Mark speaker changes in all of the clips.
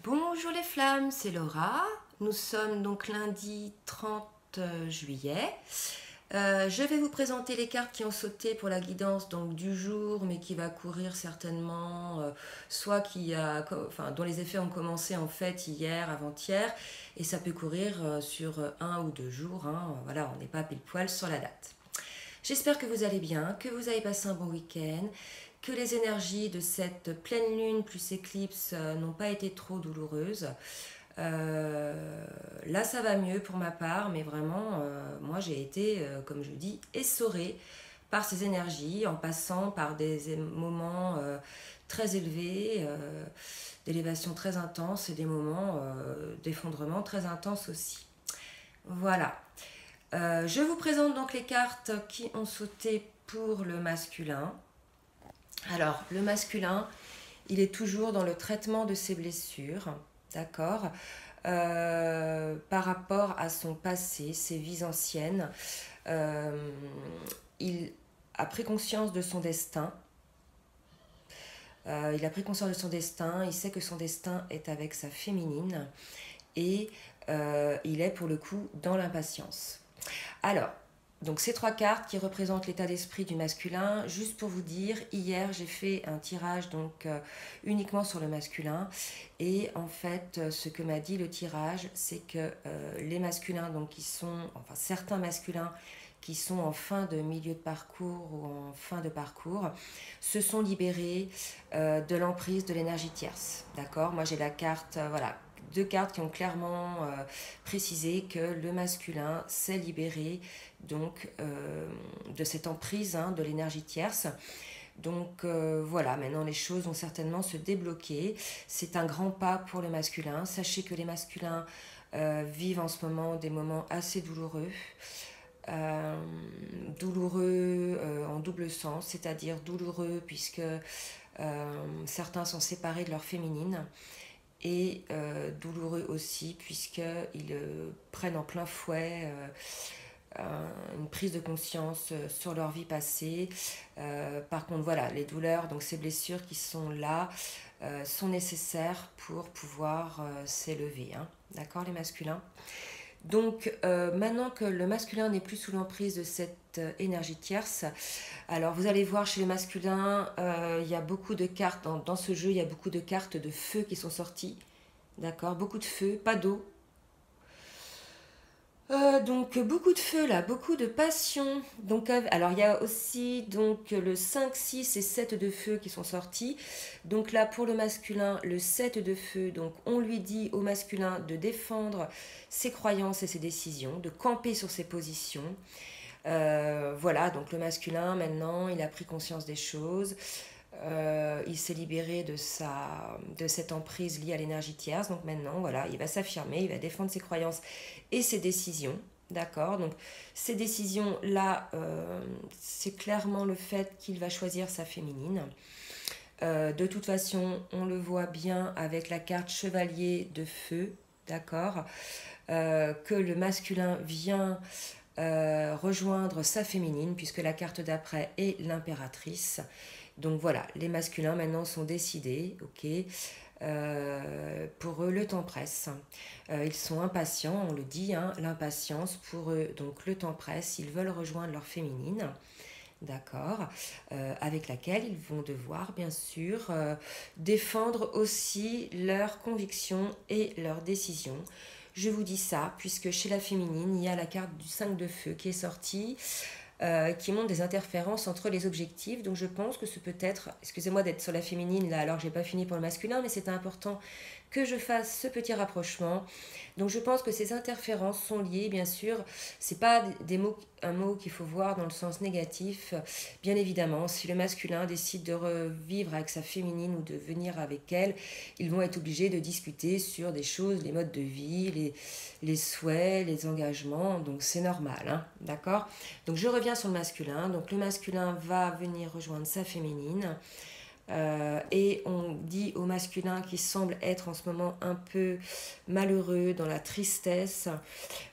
Speaker 1: Bonjour les flammes, c'est Laura. Nous sommes donc lundi 30 juillet. Je vais vous présenter les cartes qui ont sauté pour la guidance donc du jour, mais qui va courir certainement, soit dont les effets ont commencé en fait hier, avant-hier, et ça peut courir sur 1 ou 2 jours. Voilà, on n'est pas pile poil sur la date. J'espère que vous allez bien, que vous avez passé un bon week-end, que les énergies de cette pleine lune plus éclipse n'ont pas été trop douloureuses. Là, ça va mieux pour ma part, mais vraiment, moi, j'ai été, comme je dis, essorée par ces énergies, en passant par des moments très élevés, d'élévation très intense et des moments d'effondrement très intenses aussi. Voilà. Je vous présente donc les cartes qui ont sauté pour le masculin. Alors, le masculin, il est toujours dans le traitement de ses blessures, d'accord, par rapport à son passé, ses vies anciennes. Euh, il a pris conscience de son destin. Il a pris conscience de son destin. Il sait que son destin est avec sa féminine. Et il est pour le coup dans l'impatience. Alors, donc ces trois cartes qui représentent l'état d'esprit du masculin, juste pour vous dire, hier j'ai fait un tirage donc uniquement sur le masculin et en fait ce que m'a dit le tirage, c'est que les masculins donc qui sont, enfin certains masculins qui sont en fin de milieu de parcours ou en fin de parcours, se sont libérés de l'emprise de l'énergie tierce. D'accord. Moi j'ai la carte, voilà, deux cartes qui ont clairement précisé que le masculin s'est libéré donc de cette emprise de l'énergie tierce. Donc voilà, maintenant les choses vont certainement se débloquer. C'est un grand pas pour le masculin. Sachez que les masculins vivent en ce moment des moments assez douloureux. Douloureux en double sens, c'est-à-dire douloureux puisque certains sont séparés de leur féminine et douloureux aussi puisqu'ils prennent en plein fouet une prise de conscience sur leur vie passée. Par contre, voilà, les douleurs, donc ces blessures qui sont là, sont nécessaires pour pouvoir s'élever. D'accord, les masculins. Donc maintenant que le masculin n'est plus sous l'emprise de cette énergie tierce, alors vous allez voir chez le masculin, il y a beaucoup de cartes, dans ce jeu, il y a beaucoup de cartes de feu qui sont sorties. D'accord, beaucoup de feu, pas d'eau. Donc beaucoup de feu là, beaucoup de passion. Donc alors il y a aussi donc le 5, 6 et 7 de feu qui sont sortis. Donc là pour le masculin, le 7 de feu, donc on lui dit au masculin de défendre ses croyances et ses décisions, de camper sur ses positions. Voilà, donc le masculin maintenant, il a pris conscience des choses. Il s'est libéré de cette emprise liée à l'énergie tierce. Donc maintenant, voilà, il va s'affirmer, il va défendre ses croyances et ses décisions. D'accord. Donc ces décisions-là, c'est clairement le fait qu'il va choisir sa féminine. De toute façon, on le voit bien avec la carte chevalier de feu. D'accord. Que le masculin vient rejoindre sa féminine, puisque la carte d'après est l'impératrice. Donc voilà, les masculins maintenant sont décidés, ok. Pour eux, le temps presse. Ils sont impatients, on le dit, l'impatience pour eux. Donc le temps presse, ils veulent rejoindre leur féminine, d'accord, avec laquelle ils vont devoir bien sûr défendre aussi leurs convictions et leurs décisions. Je vous dis ça puisque chez la féminine, il y a la carte du 5 de feu qui est sortie, qui montre des interférences entre les objectifs. Donc je pense que ce peut être, excusez-moi d'être sur la féminine là alors que j'ai pas fini pour le masculin, mais c'est important que je fasse ce petit rapprochement. Donc je pense que ces interférences sont liées, bien sûr, c'est pas un mot qu'il faut voir dans le sens négatif. Bien évidemment, si le masculin décide de revivre avec sa féminine ou de venir avec elle, ils vont être obligés de discuter sur des choses, les modes de vie, les souhaits, les engagements, donc c'est normal, d'accord. Donc je reviens sur le masculin, donc le masculin va venir rejoindre sa féminine. Et on dit au masculin qui semble être en ce moment un peu malheureux, dans la tristesse,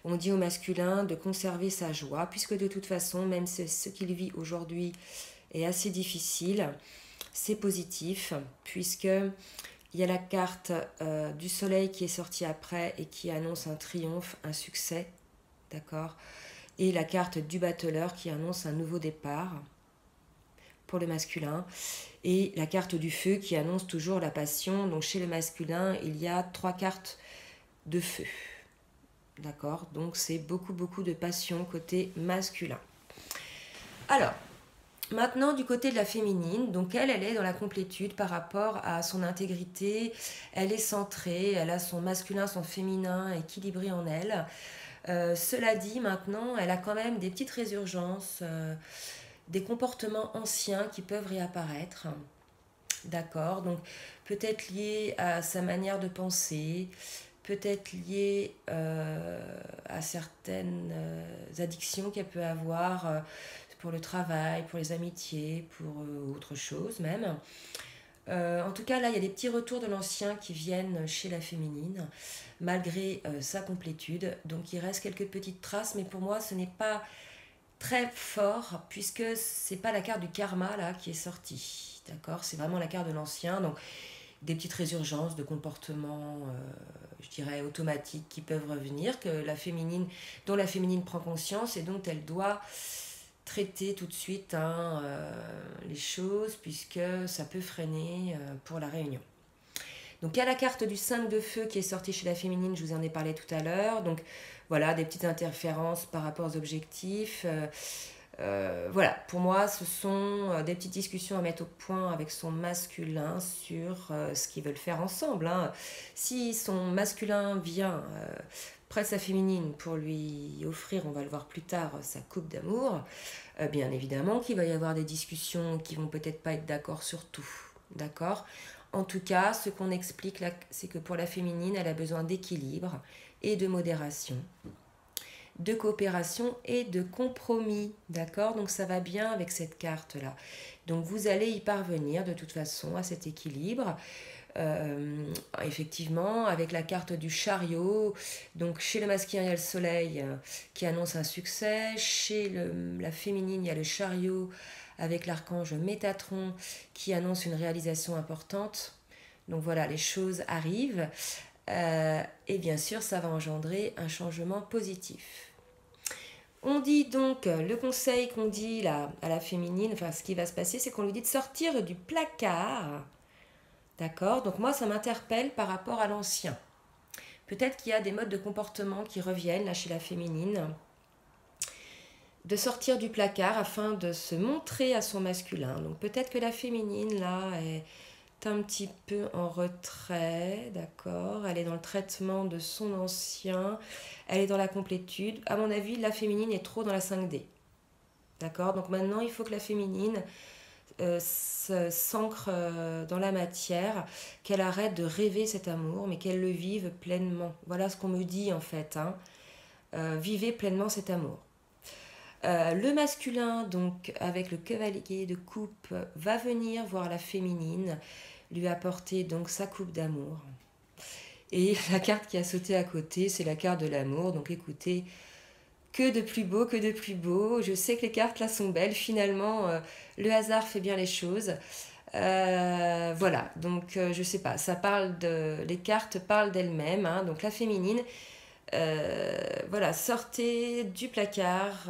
Speaker 1: on dit au masculin de conserver sa joie, puisque de toute façon, même ce qu'il vit aujourd'hui est assez difficile, c'est positif, puisque Il y a la carte du soleil qui est sortie après et qui annonce un triomphe, un succès, d'accord. Et la carte du battleur qui annonce un nouveau départ pour le masculin. Et la carte du feu qui annonce toujours la passion. Donc chez le masculin, il y a 3 cartes de feu. D'accord? Donc c'est beaucoup, beaucoup de passion côté masculin. Alors, maintenant du côté de la féminine, donc elle est dans la complétude par rapport à son intégrité. Elle est centrée, elle a son masculin, son féminin équilibré en elle. Cela dit, maintenant, elle a quand même des petites résurgences, des comportements anciens qui peuvent réapparaître. D'accord? Donc peut-être lié à sa manière de penser, peut-être lié à certaines addictions qu'elle peut avoir pour le travail, pour les amitiés, pour autre chose même. En tout cas, là, il y a des petits retours de l'ancien qui viennent chez la féminine, malgré sa complétude. Donc, il reste quelques petites traces, mais pour moi, ce n'est pas très fort, puisque c'est pas la carte du karma, là, qui est sortie. D'accord? C'est vraiment la carte de l'ancien. Donc, des petites résurgences de comportements, je dirais, automatiques qui peuvent revenir, que la féminine, dont la féminine prend conscience et dont elle doit traiter tout de suite les choses, puisque ça peut freiner pour la réunion. Donc il y a la carte du 5 de feu qui est sortie chez la féminine, je vous en ai parlé tout à l'heure. Donc voilà, des petites interférences par rapport aux objectifs. Voilà, pour moi, ce sont des petites discussions à mettre au point avec son masculin sur ce qu'ils veulent faire ensemble. Si son masculin vient près de sa féminine pour lui offrir, on va le voir plus tard, sa coupe d'amour, bien évidemment qu'il va y avoir des discussions qui vont peut-être pas être d'accord sur tout. D'accord? En tout cas, ce qu'on explique là, c'est que pour la féminine, elle a besoin d'équilibre et de modération, de coopération et de compromis, d'accord? Donc ça va bien avec cette carte-là. Donc vous allez y parvenir de toute façon à cet équilibre. Effectivement, avec la carte du chariot, donc chez le masculin, il y a le soleil qui annonce un succès. Chez la féminine, il y a le chariot avec l'archange Métatron qui annonce une réalisation importante. Donc voilà, les choses arrivent. Et bien sûr, ça va engendrer un changement positif. On dit donc, le conseil qu'on dit là, à la féminine, enfin ce qui va se passer, c'est qu'on lui dit de sortir du placard. D'accord? Donc moi, ça m'interpelle par rapport à l'ancien. Peut-être qu'il y a des modes de comportement qui reviennent là chez la féminine. De sortir du placard afin de se montrer à son masculin. Donc peut-être que la féminine là est un petit peu en retrait, d'accord? Elle est dans le traitement de son ancien, elle est dans la complétude. À mon avis, la féminine est trop dans la 5D. D'accord? Donc maintenant, il faut que la féminine s'ancre dans la matière, qu'elle arrête de rêver cet amour, mais qu'elle le vive pleinement. Voilà ce qu'on me dit en fait. Vivez pleinement cet amour. Le masculin, donc avec le cavalier de coupe, va venir voir la féminine, lui apporter donc sa coupe d'amour. Et la carte qui a sauté à côté, c'est la carte de l'amour. Donc écoutez, que de plus beau, que de plus beau. Je sais que les cartes là sont belles. Finalement, le hasard fait bien les choses. Voilà, donc je sais pas, les cartes parlent d'elles-mêmes. Donc la féminine, voilà, sortez du placard,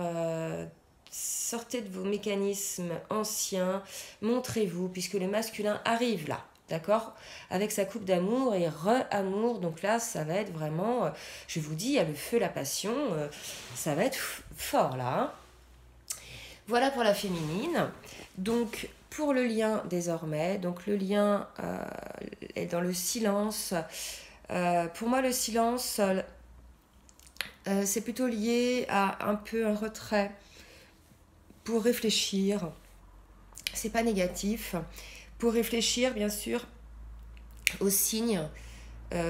Speaker 1: sortez de vos mécanismes anciens, montrez-vous, puisque le masculin arrive là. D'accord? Avec sa coupe d'amour et re-amour. Donc là, ça va être vraiment, je vous dis, il y a le feu, la passion. Ça va être fort là. Voilà pour la féminine. Donc, pour le lien désormais, donc le lien est dans le silence. Pour moi, le silence, c'est plutôt lié à un peu un retrait pour réfléchir. C'est pas négatif. Pour réfléchir, bien sûr, aux signes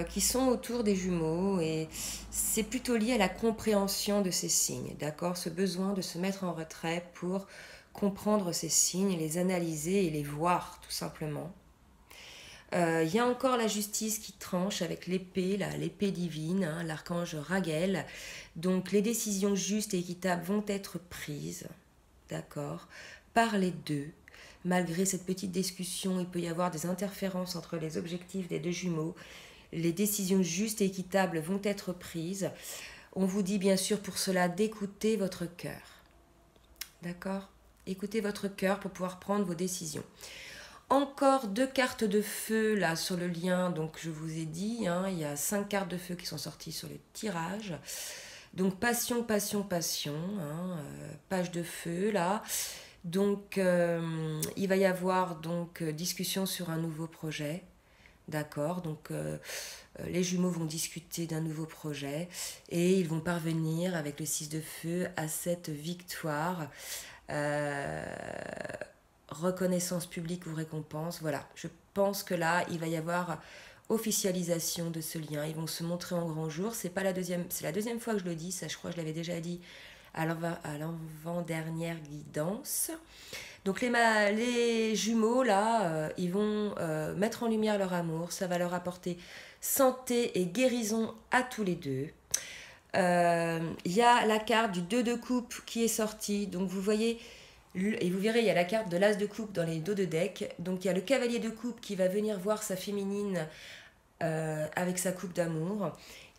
Speaker 1: qui sont autour des jumeaux, et c'est plutôt lié à la compréhension de ces signes, d'accord? Ce besoin de se mettre en retrait pour comprendre ces signes, les analyser et les voir, tout simplement. Il y a encore la justice qui tranche avec l'épée, l'épée divine, l'archange Raguel. Donc les décisions justes et équitables vont être prises, d'accord, par les deux. malgré cette petite discussion, il peut y avoir des interférences entre les objectifs des deux jumeaux. Les décisions justes et équitables vont être prises. On vous dit bien sûr pour cela d'écouter votre cœur. D'accord? Écoutez votre cœur pour pouvoir prendre vos décisions. Encore 2 cartes de feu là sur le lien, donc je vous ai dit, hein, il y a 5 cartes de feu qui sont sorties sur le tirage. Donc passion, passion, passion, hein, page de feu là. Donc il va y avoir donc discussion sur un nouveau projet, d'accord. Donc les jumeaux vont discuter d'un nouveau projet et ils vont parvenir avec le 6 de feu à cette victoire. Reconnaissance publique ou récompense, voilà. Je pense que là, il va y avoir officialisation de ce lien. Ils vont se montrer en grand jour. C'est pas la deuxième, c'est la deuxième fois que je le dis. Ça, je crois que je l'avais déjà dit à l'avant-dernière guidance. Donc les jumeaux, là, ils vont mettre en lumière leur amour. Ça va leur apporter santé et guérison à tous les deux. Il y a la carte du 2 de coupe qui est sortie. Donc vous voyez, et vous verrez, il y a la carte de l'as de coupe dans les dos de deck. Donc il y a le cavalier de coupe qui va venir voir sa féminine avec sa coupe d'amour.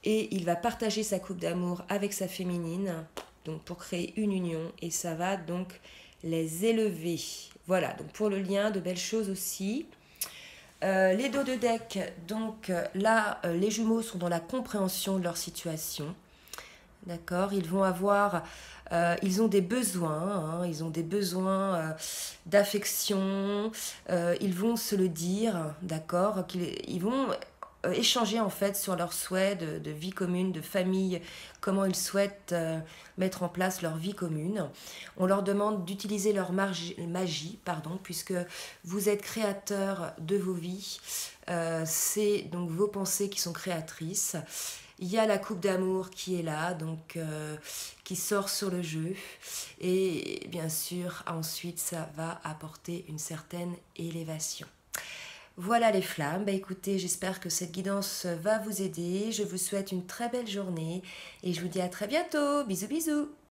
Speaker 1: Et il va partager sa coupe d'amour avec sa féminine, donc pour créer une union. Et ça va donc les élever. Voilà, donc pour le lien, de belles choses aussi. Les dos de deck, donc là, les jumeaux sont dans la compréhension de leur situation. D'accord, ils vont avoir, ils ont des besoins, hein, ils ont des besoins d'affection, ils vont se le dire, d'accord, ils vont échanger en fait sur leurs souhaits de vie commune, de famille, comment ils souhaitent mettre en place leur vie commune. On leur demande d'utiliser leur magie, pardon, puisque vous êtes créateurs de vos vies, c'est donc vos pensées qui sont créatrices. Il y a la coupe d'amour qui est là, donc qui sort sur le jeu. Et bien sûr, ensuite, ça va apporter une certaine élévation. Voilà les flammes. Bah, écoutez, j'espère que cette guidance va vous aider. Je vous souhaite une très belle journée et je vous dis à très bientôt. Bisous, bisous.